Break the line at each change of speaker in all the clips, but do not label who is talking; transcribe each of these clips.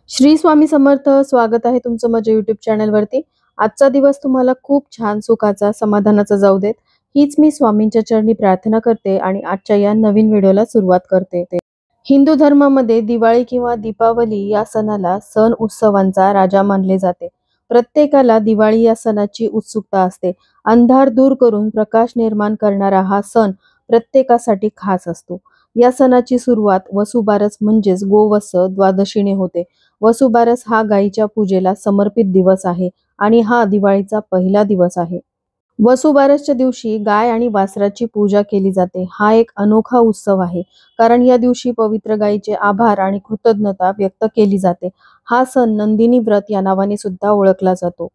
श्री स्वामी समर्थ. स्वागत आहे तुमचं माझ्या YouTube चॅनलवरती. आजचा दिवस तुम्हाला खूप छान सुखाचा समाधानाचा जाऊ देत, हीच मी स्वामींच्या चरणी प्रार्थना करते आणि आजच्या या नवीन व्हिडिओला सुरुवात करते. हिंदू धर्मामध्ये दिवाळी किंवा दीपावली या सणाला सण उत्सवांचा राजा मानले जाते. प्रत्येकाला दिवाळी या सणाची उत्सुकता असते. अंधार दूर करून प्रकाश निर्माण करणारा हा सण प्रत्येकासाठी खास असतो. या सणाची सुरुवात वसुबारस म्हणजेच गोवत्स द्वादशीने होते. वसुबारस हा गायीच्या पूजेला समर्पित दिवस आहे आणि हा दिवाळीचा पहिला दिवस आहे. वसुबारसच्या दिवशी गाय आणि वासराची पूजा केली जाते. हा एक अनोखा उत्सव आहे, कारण या दिवशी पवित्र गायीचे आभार आणि कृतज्ञता व्यक्त केली जाते. हा सण नंदिनी व्रत या नावाने सुद्धा ओळखला जातो.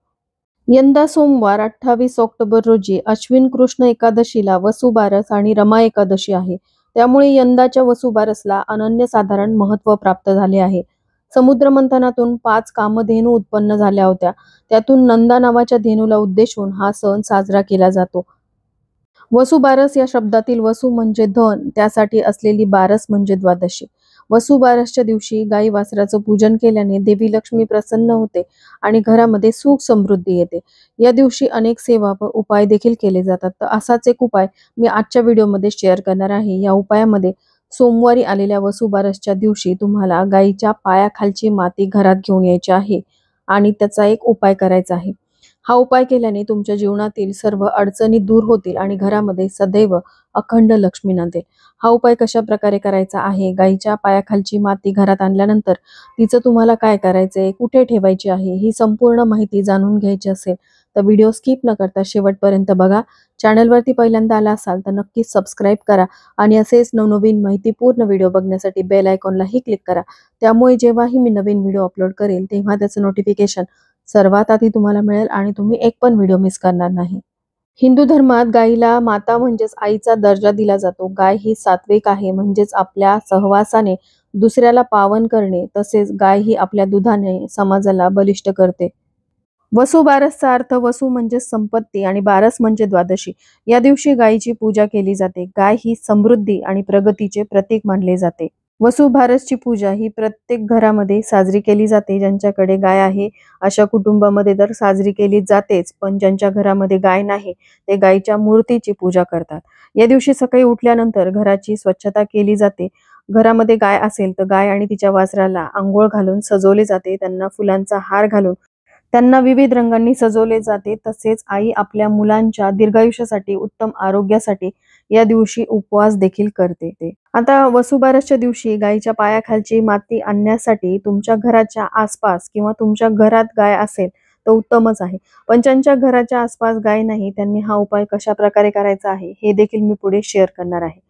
यंदा सोमवार 28 ऑक्टोबर रोजी अश्विन कृष्ण एकादशीला वसुबारस आणि रमा एकादशी आहे. त्यामुळे यंदाच्या वसुबारसला अनन्यसाधारण महत्त्व प्राप्त झाले आहे. समुद्र मंथनातून 5 कामधेनू उत्पन्न झाल्या होत्या. त्यातून नंदा नावाच्या धेनूला उद्देशून हा सण साजरा केला जातो. वसुबारस या शब्दातील वसु म्हणजे धन, त्यासाठी असलेली बारस म्हणजे द्वादशी. वसुबारसच्या दिवशी गाई वासराचं पूजन केल्याने देवी लक्ष्मी प्रसन्न होते आणि घरामध्ये सुख समृद्धी येते. या दिवशी अनेक सेवा व उपाय देखील केले जातात. तर असाच एक उपाय मी आजच्या व्हिडिओमध्ये शेअर करणार आहे. या उपायामध्ये सोमवारी आलेल्या वसुबारसच्या दिवशी तुम्हाला गाईच्या पायाखालची माती घरात घेऊन यायची आहे आणि त्याचा एक उपाय करायचा आहे. हा उपाय केल्याने तुमच्या जीवनातील सर्व अडचणी दूर होतील आणि घरामध्ये सदैव अखंड लक्ष्मी नांदेल. हा उपाय कशा प्रकारे करायचा आहे? गाईच्या पायाखालची माती घरात आणल्यानंतर तिचं तुम्हाला काय करायचंय, कुठे ठेवायची आहे, ही संपूर्ण माहिती जाणून घ्यायची असेल तर व्हिडिओ स्किप न करता शेवटपर्यंत बघा. चॅनलवरती पहिल्यांदा आला असाल तर नक्कीच सबस्क्राईब करा आणि असेच नवनवीन माहितीपूर्ण व्हिडिओ बघण्यासाठी बेल आयकॉनलाही क्लिक करा. त्यामुळे जेव्हाही मी नवीन व्हिडिओ अपलोड करेल तेव्हा त्याचं नोटिफिकेशन सर्वात आधी तुम्हाला मिळेल आणि तुम्ही एक पण व्हिडिओ मिस करणार नाही. हिंदू धर्मात गायीला माता म्हणजेच आईचा दर्जा दिला जातो. गाय ही सात्विक आहे, म्हणजेच आपल्या सहवासाने दुसऱ्याला पावन करणे, तसेच गाय ही आपल्या दुधाने समाजाला बलिष्ठ करते. वसुबारसचा अर्थ वसु म्हणजे संपत्ती आणि बारस म्हणजे द्वादशी. या दिवशी गायीची पूजा केली जाते. गाय ही समृद्धी आणि प्रगतीचे प्रतीक मानले जाते. वसुबारसची पूजा ही प्रत्येक घरामध्ये साजरी केली जाते. ज्यांच्याकडे गाय आहे अशा कुटुंबामध्ये तर साजरी केली जातेच, पण ज्यांच्या घरामध्ये गाय नाही ते गायीच्या मूर्तीची पूजा करतात. या दिवशी सकाळी उठल्यानंतर घराची स्वच्छता केली जाते. घरामध्ये गाय असेल तर गाय आणि तिच्या वासराला अंघोळ घालून सजवले जाते. त्यांना फुलांचा हार घालून त्यांना विविध रंगांनी सजवले जाते. तसेच आई आपल्या मुलांच्या दीर्घायुष्यासाठी, उत्तम आरोग्यासाठी या दिवशी उपवास देखील करते. आता वसुबारसच्या दिवशी गायीच्या पायाखालची माती आणण्यासाठी तुमच्या घराच्या आसपास किंवा तुमच्या घरात गाय असेल तर उत्तमच आहे. पण ज्यांच्या घराच्या आसपास गाय नाही त्यांनी हा उपाय कशा प्रकारे करायचा आहे हे देखील मी पुढे शेअर करणार आहे.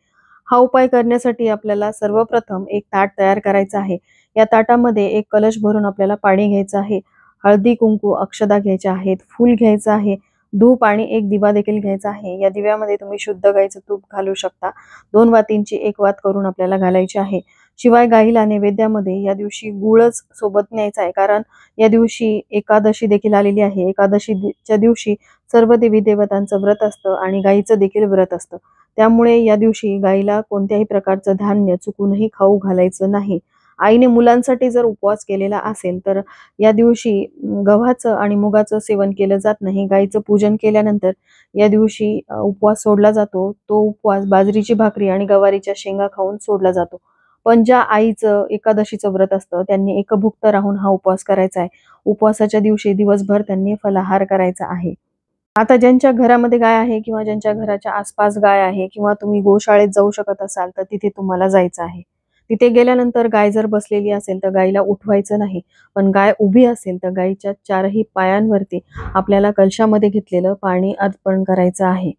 हा उपाय करण्यासाठी आपल्याला सर्वप्रथम एक ताट तयार करायचं आहे. या ताटामध्ये एक कलश भरून आपल्याला पाणी घ्यायचं आहे. हळदी कुंकू अक्षदा घ्यायच्या आहेत, फूल घ्यायचं आहे, धूप आणि एक दिवा देखील घ्यायचा आहे. या दिव्यामध्ये तुम्ही शुद्ध गाईचं तूप घालू शकता. 2 वातींची 1 वात करून आपल्याला घालायची आहे. शिवाय गाईला नैवेद्यामध्ये या दिवशी गुळच सोबत न्यायचा आहे, कारण या दिवशी एकादशी देखील आलेली आहे. एकादशीच्या दिवशी सर्व देवी देवतांचं व्रत असतं आणि गाईचं देखील व्रत असतं. त्यामुळे या दिवशी गाईला कोणत्याही प्रकारचं धान्य चुकूनही खाऊ घालायचं नाही. आईने मुलांसाठी जर उपवास केलेला असेल तर या दिवशी गव्हाचं आणि मुगाचं सेवन केलं जात नाही. गाईचं पूजन केल्यानंतर या दिवशी उपवास सोडला जातो. तो उपवास बाजरीची भाकरी आणि गवारीच्या शेंगा खाऊन सोडला जातो. पण ज्या आईचं एकादशीचं व्रत असतं त्यांनी एकभुक्त राहून हा उपवास करायचा आहे. उपवासाच्या दिवशी दिवसभर त्यांनी फलाहार करायचा आहे. आता ज्यांच्या घरामध्ये गाय आहे किंवा ज्यांच्या घराच्या आसपास गाय आहे किंवा तुम्ही गोशाळेत जाऊ शकत असाल तर तिथे तुम्हाला जायचं आहे. तिथे गेल्यानंतर गाय जर बसलेली असेल तर गायीला उठवायचं नाही. पण गाय उभी असेल तर गायीच्या 4ही पायांवरती आपल्याला कलशामध्ये घेतलेलं पाणी अर्पण करायचं आहे.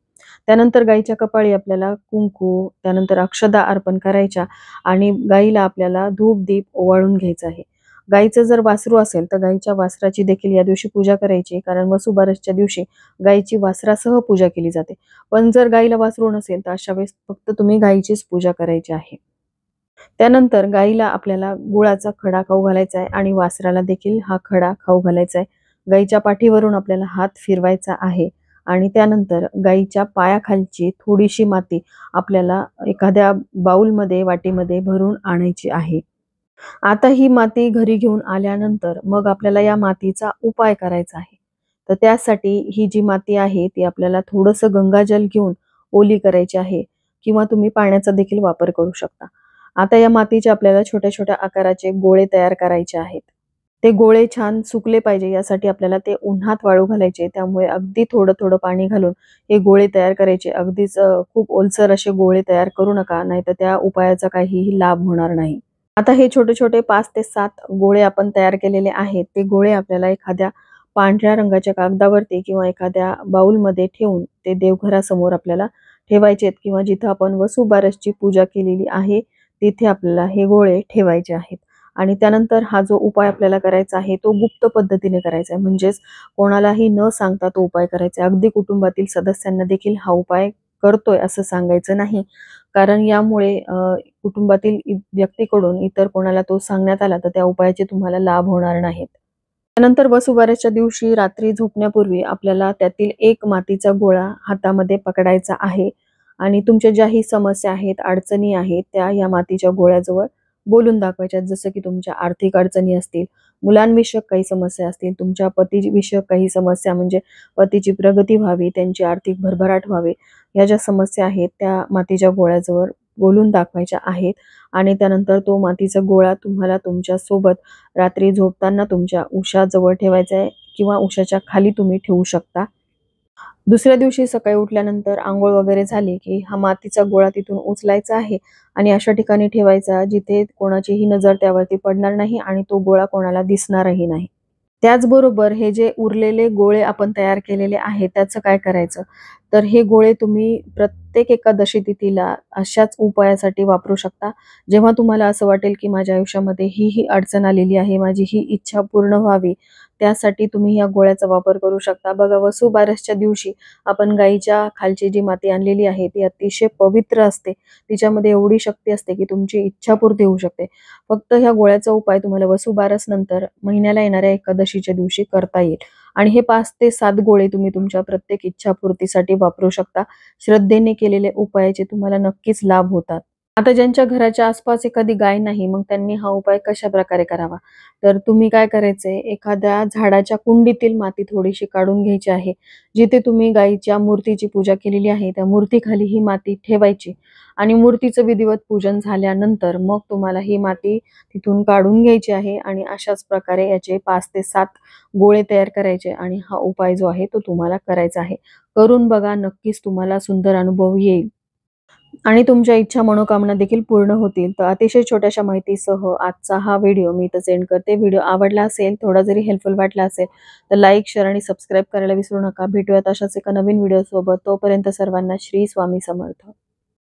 त्यानंतर गायीच्या कपाळी आपल्याला कुंकू, त्यानंतर अक्षदा अर्पण करायच्या आणि गायीला आपल्याला धूप दीप ओवाळून घ्यायचं आहे. गायीचं जर वासरू असेल तर गायीच्या वासराची देखील या दिवशी पूजा करायची, कारण वसुबारसच्या दिवशी गायीची वासरासह पूजा केली जाते. पण जर गायीला वासरू नसेल तर अशा वेळेस फक्त तुम्ही गायीचीच पूजा करायची आहे. त्यानंतर गाईला आपल्याला गुळाचा खडा खाऊ घालायचा आहे आणि वासराला देखील हा खडा खाऊ घालायचा आहे. गाईच्या पाठीवरून आपल्याला हात फिरवायचा आहे आणि त्यानंतर गाईच्या पायाखालची थोडीशी माती आपल्याला एखाद्या बाउलमध्ये, वाटीमध्ये भरून आणायची आहे. आता ही माती घरी घेऊन आल्यानंतर मग आपल्याला या मातीचा उपाय करायचा आहे. तर त्यासाठी ही जी माती आहे ती आपल्याला थोडंसं गंगाजल घेऊन ओली करायची आहे किंवा तुम्ही पाण्याचा देखील वापर करू शकता. आता या मातीचे आपल्याला छोट्या-छोट्या आकाराचे गोळे तयार करायचे आहेत. ते गोळे छान सुकले पाहिजे यासाठी आपल्याला ते उन्हात वाळू घालायचे. त्यामुळे अगदी थोडं-थोडं पाणी घालून हे गोळे तयार करायचे. अगदीच खूप ओलसर असे गोळे तयार करू नका, नाहीतर त्या उपायाचा काहीही लाभ होणार नाही. आता हे छोटे-छोटे 5 ते 7 गोळे आपण तयार केलेले आहेत. ते गोळे आपल्याला एखाद्या पांढऱ्या रंगाच्या कागदावरती किंवा एखाद्या बाउलमध्ये ठेवून ते देवघरासमोर आपल्याला ठेवायचे आहेत किंवा जिथं आपण वसुबारसची पूजा केलेली आहे, तिथे आपल्याला हे गोळे ठेवायचे आहेत. आणि त्यानंतर हा जो उपाय आपल्याला करायचा आहे, तो गुप्त पद्धतीने करायचा आहे. म्हणजेच कोणालाही न सांगता तो उपाय करायचा आहे. अगदी कुटुंबातील सदस्यांना देखील हा उपाय करतोय असं सांगायचं नाही. कारण यामुळे कुटुंबातील व्यक्तीकडून इतर कोणाला तो सांगण्यात आला, तर त्या उपायाचे तुम्हाला लाभ होणार नाहीत. त्यानंतर वसुबारसच्या दिवशी रात्री झोपण्यापूर्वी आपल्याला त्यातील एक मातीचा गोळा हातामध्ये पकडायचा आहे आणि तुमच्या ज्याही समस्या आहेत, अडचणी आहेत, त्या या मातीच्या गोळ्याजवळ बोलून दाखवायच्या. जसं की तुमच्या आर्थिक अडचणी असतील, मुलांविषयक काही समस्या असतील, तुमच्या पतीविषयक काही समस्या म्हणजे पतीची प्रगती व्हावी, त्यांची आर्थिक भरभराट व्हावी, या ज्या समस्या आहेत त्या मातीच्या गोळ्याजवळ बोलून दाखवायच्या आहेत आणि त्यानंतर तो मातीचा गोळा तुम्हाला तुमच्या सोबत रात्री झोपताना तुमच्या उशाजवळ ठेवायचा आहे किंवा उशाच्या खाली तुम्ही ठेवू शकता. दुसऱ्या दिवशी सकाळी उठल्यानंतर अंघोळ वगैरे झाली, की हा मातीचा गोळा तिथून उचलायचा आहे आणि अशा ठिकाणी ठेवायचा जिथे कोणाचीही नजर त्यावरती पडणार नाही आणि तो गोळा कोणाला दिसणारही नाही. त्याचबरोबर हे जे उरलेले गोळे आपण तयार केलेले आहेत, त्याचं काय करायचं? तर हे गोळे तुम्ही प्रत्येक एकादशी तिथीला अशाच उपायासाठी वापरू शकता. जेव्हा तुम्हाला असं वाटेल, की माझ्या आयुष्यामध्ये ही अडचण आलेली आहे, माझी ही इच्छा पूर्ण व्हावी, त्यासाठी तुम्ही या गोळ्याचा वापर करू शकता. बघा, वसुबारसच्या दिवशी आपण गाईच्या खालची जी माती आणलेली आहे, ती अतिशय पवित्र असते. तिच्यामध्ये एवढी शक्ती असते, की तुमची इच्छापूर्ती होऊ शकते. फक्त ह्या गोळ्याचा उपाय तुम्हाला वसुबारस नंतर महिन्याला येणाऱ्या एकादशीच्या दिवशी करता येईल आणि हे 5 ते 7 गोळे तुम्ही तुमच्या प्रत्येक इच्छापूर्तीसाठी वापरू शकता. श्रद्धेने केलेले उपायाचे तुम्हाला नक्कीच लाभ होतात. आता ज्यांच्या घराच्या आसपास एखादी गाय नाही, मग त्यांनी हा उपाय कशाप्रकारे करावा? तर तुम्ही काय करायचंय, एखाद्या झाडाच्या कुंडीतील माती थोडीशी काढून घ्यायची आहे. जिथे तुम्ही गायीच्या मूर्तीची पूजा केलेली आहे, त्या मूर्तीखाली ही माती ठेवायची आणि मूर्तीचं विधिवत पूजन झाल्यानंतर मग तुम्हाला ही माती तिथून काढून घ्यायची आहे आणि अशाच प्रकारे याचे 5 ते 7 गोळे तयार करायचे आणि हा उपाय जो आहे तो तुम्हाला करायचा आहे. करून बघा, नक्कीच तुम्हाला सुंदर अनुभव येईल. आणि तुमच्या इच्छा मनोकामना देखील पूर्ण होतील. तर अतिशय छोट्याशा माहितीसह आजचा हा व्हिडिओ मी इथं सेंड करते. व्हिडिओ आवडला असेल, थोडा जरी हेल्पफुल वाटला असेल, तर लाईक, शेअर आणि सबस्क्राईब करायला विसरू नका. भेटूयात अशाच एका नवीन व्हिडिओसोबत. तोपर्यंत सर्वांना श्री स्वामी समर्थ.